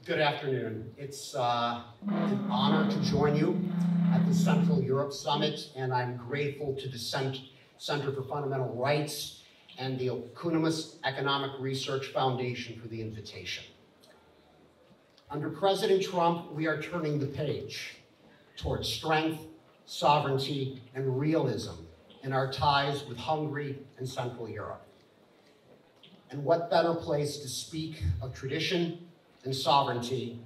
Good afternoon. It's an honor to join you at the Central Europe Summit, and I'm grateful to the Center for Fundamental Rights and the Oikonomos Economic Research Foundation for the invitation. Under President Trump, we are turning the page towards strength, sovereignty, and realism in our ties with Hungary and Central Europe. And what better place to speak of tradition and sovereignty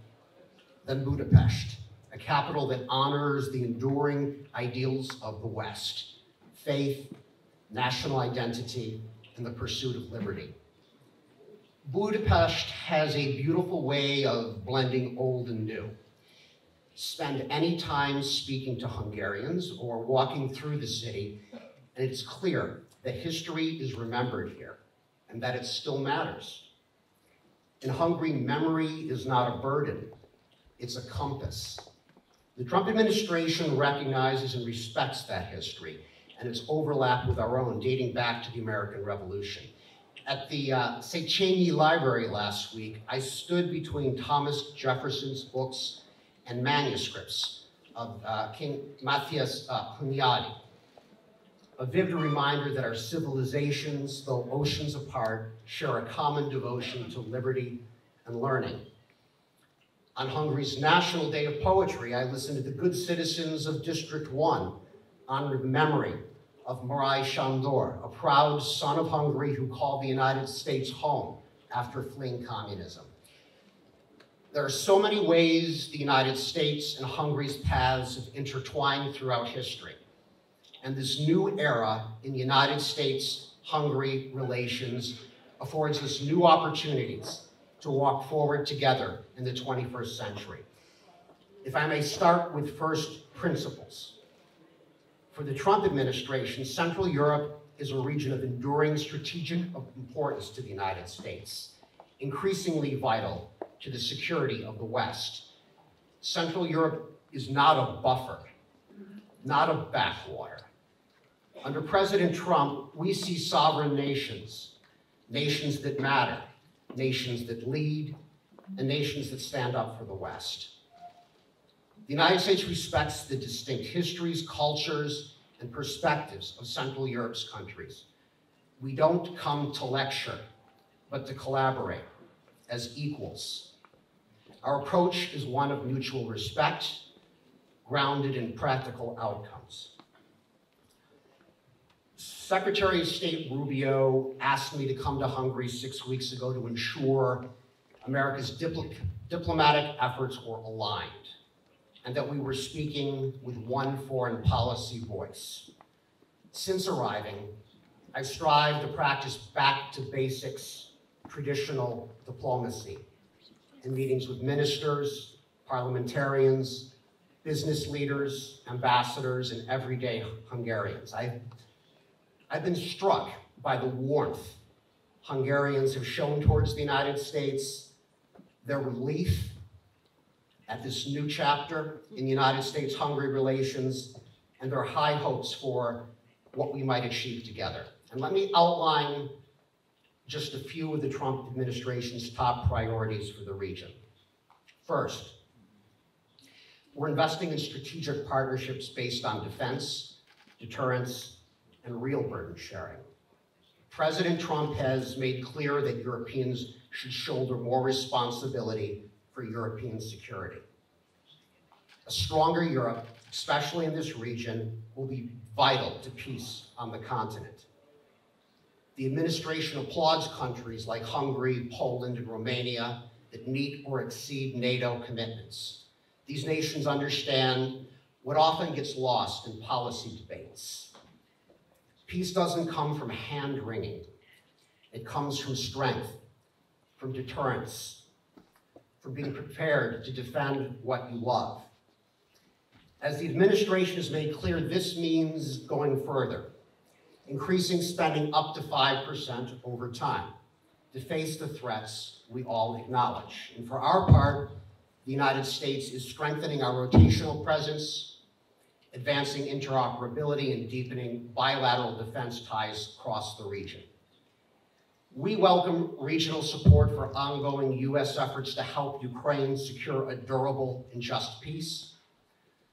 than Budapest, a capital that honors the enduring ideals of the West: faith, national identity, and the pursuit of liberty. Budapest has a beautiful way of blending old and new. Spend any time speaking to Hungarians or walking through the city, and it's clear that history is remembered here and that it still matters. In Hungary, memory is not a burden, it's a compass. The Trump administration recognizes and respects that history and its overlap with our own, dating back to the American Revolution. At the Széchenyi Library last week, I stood between Thomas Jefferson's books and manuscripts of King Matthias Hunyadi, a vivid reminder that our civilizations, though oceans apart, share a common devotion to liberty and learning. On Hungary's National Day of Poetry, I listened to the good citizens of District 1 honored the memory of Márai Sándor, a proud son of Hungary who called the United States home after fleeing communism. There are so many ways the United States and Hungary's paths have intertwined throughout history. And this new era in United States-Hungary relations affords us new opportunities to walk forward together in the 21st century. If I may start with first principles. For the Trump administration, Central Europe is a region of enduring strategic importance to the United States, increasingly vital to the security of the West. Central Europe is not a buffer, not a backwater. Under President Trump, we see sovereign nations, nations that matter, nations that lead, and nations that stand up for the West. The United States respects the distinct histories, cultures, and perspectives of Central Europe's countries. We don't come to lecture, but to collaborate as equals. Our approach is one of mutual respect, grounded in practical outcomes. Secretary of State Rubio asked me to come to Hungary 6 weeks ago to ensure America's diplomatic efforts were aligned and that we were speaking with one foreign policy voice. Since arriving, I strive to practice back to basics, traditional diplomacy in meetings with ministers, parliamentarians, business leaders, ambassadors, and everyday Hungarians. I've been struck by the warmth Hungarians have shown towards the United States, their relief at this new chapter in United States-Hungary relations, and their high hopes for what we might achieve together. And let me outline just a few of the Trump administration's top priorities for the region. First, we're investing in strategic partnerships based on defense, deterrence, and real burden sharing. President Trump has made clear that Europeans should shoulder more responsibility for European security. A stronger Europe, especially in this region, will be vital to peace on the continent. The administration applauds countries like Hungary, Poland, and Romania that meet or exceed NATO commitments. These nations understand what often gets lost in policy debates. Peace doesn't come from hand-wringing. It comes from strength, from deterrence, from being prepared to defend what you love. As the administration has made clear, this means going further, increasing spending up to 5% over time to face the threats we all acknowledge. And for our part, the United States is strengthening our rotational presence, advancing interoperability, and deepening bilateral defense ties across the region. We welcome regional support for ongoing U.S. efforts to help Ukraine secure a durable and just peace.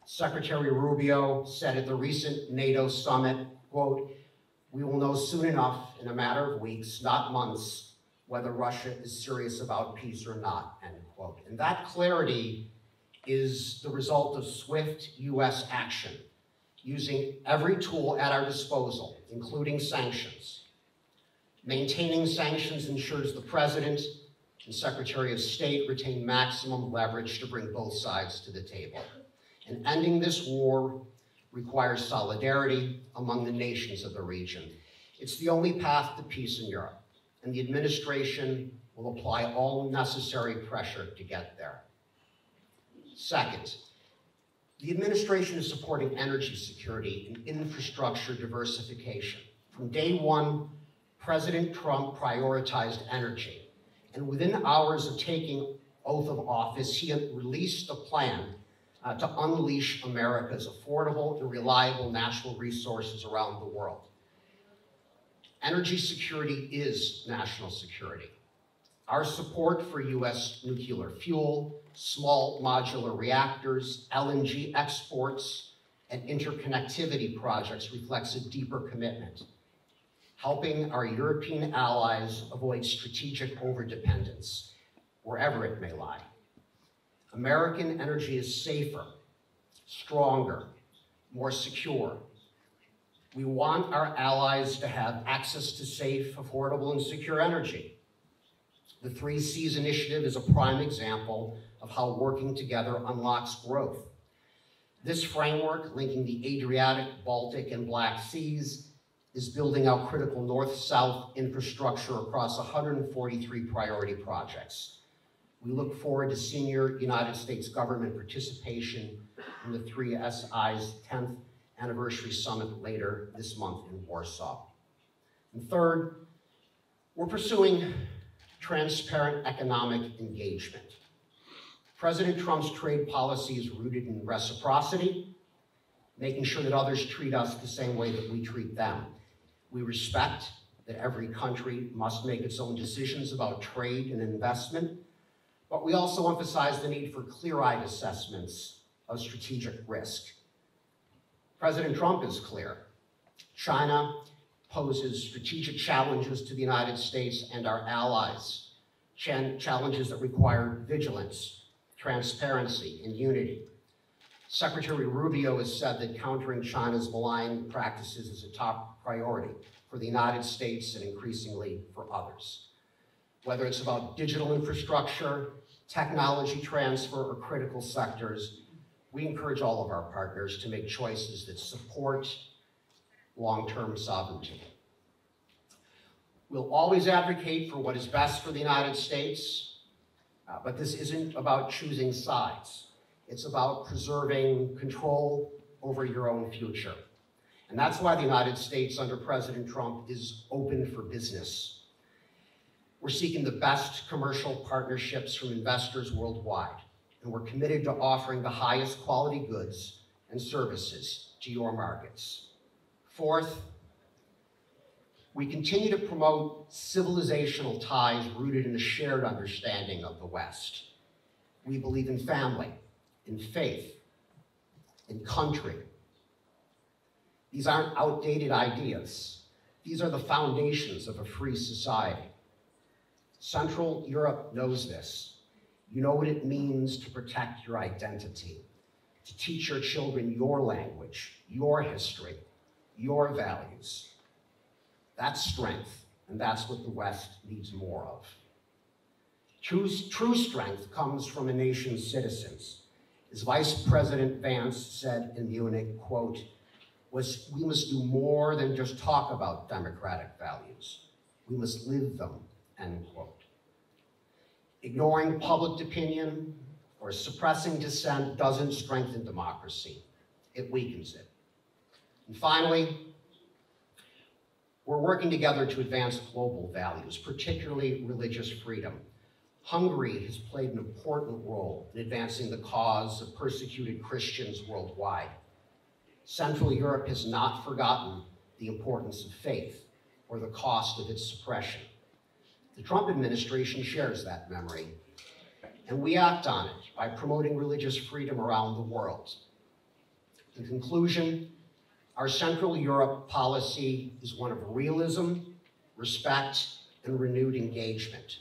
Secretary Rubio said at the recent NATO summit, quote, "We will know soon enough in a matter of weeks, not months, whether Russia is serious about peace or not," end quote. And that clarity is the result of swift U.S. action, using every tool at our disposal, including sanctions. Maintaining sanctions ensures the President and Secretary of State retain maximum leverage to bring both sides to the table. And ending this war requires solidarity among the nations of the region. It's the only path to peace in Europe, and the administration will apply all necessary pressure to get there. Second, the administration is supporting energy security and infrastructure diversification. From day one, President Trump prioritized energy, and within hours of taking oath of office, he had released a plan to unleash America's affordable and reliable natural resources around the world. Energy security is national security. Our support for U.S. nuclear fuel, small modular reactors, LNG exports, and interconnectivity projects reflects a deeper commitment, helping our European allies avoid strategic overdependence, wherever it may lie. American energy is safer, stronger, more secure. We want our allies to have access to safe, affordable, and secure energy. The 3 Cs initiative is a prime example of how working together unlocks growth. This framework, linking the Adriatic, Baltic, and Black Seas, is building out critical north-south infrastructure across 143 priority projects. We look forward to senior United States government participation in the 3SI's 10th anniversary summit later this month in Warsaw. And third, we're pursuing transparent economic engagement. President Trump's trade policy is rooted in reciprocity, making sure that others treat us the same way that we treat them. We respect that every country must make its own decisions about trade and investment, but we also emphasize the need for clear-eyed assessments of strategic risk. President Trump is clear. China poses strategic challenges to the United States and our allies, challenges that require vigilance, transparency, and unity. Secretary Rubio has said that countering China's malign practices is a top priority for the United States and increasingly for others. Whether it's about digital infrastructure, technology transfer, or critical sectors, we encourage all of our partners to make choices that support long-term sovereignty. We'll always advocate for what is best for the United States, but this isn't about choosing sides. It's about preserving control over your own future. And that's why the United States under President Trump is open for business. We're seeking the best commercial partnerships from investors worldwide, and we're committed to offering the highest quality goods and services to your markets. Fourth, we continue to promote civilizational ties rooted in a shared understanding of the West. We believe in family, in faith, in country. These aren't outdated ideas. These are the foundations of a free society. Central Europe knows this. You know what it means to protect your identity, to teach your children your language, your history, your values. That's strength, and that's what the West needs more of. True strength comes from a nation's citizens. As Vice President Vance said in Munich, quote, we must do more than just talk about democratic values. We must live them, end quote. Ignoring public opinion or suppressing dissent doesn't strengthen democracy. It weakens it. And finally, we're working together to advance global values, particularly religious freedom. Hungary has played an important role in advancing the cause of persecuted Christians worldwide. Central Europe has not forgotten the importance of faith or the cost of its suppression. The Trump administration shares that memory, and we act on it by promoting religious freedom around the world. In conclusion, our Central Europe policy is one of realism, respect, and renewed engagement.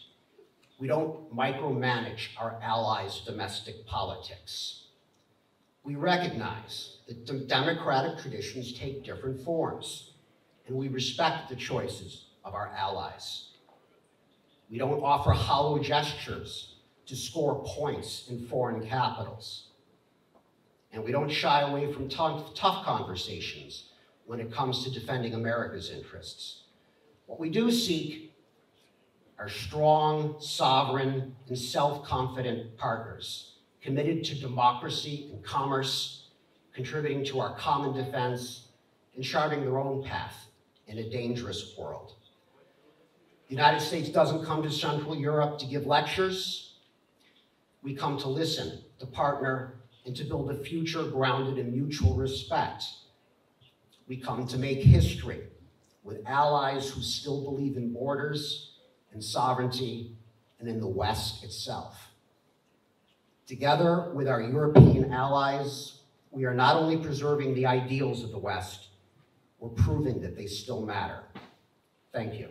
We don't micromanage our allies' domestic politics. We recognize that democratic traditions take different forms, and we respect the choices of our allies. We don't offer hollow gestures to score points in foreign capitals. And we don't shy away from tough conversations when it comes to defending America's interests. What we do seek are strong, sovereign, and self-confident partners committed to democracy and commerce, contributing to our common defense, and charting their own path in a dangerous world. The United States doesn't come to Central Europe to give lectures. We come to listen, to partner, and to build a future grounded in mutual respect. We come to make history with allies who still believe in borders and sovereignty and in the West itself. Together with our European allies, we are not only preserving the ideals of the West, we're proving that they still matter. Thank you.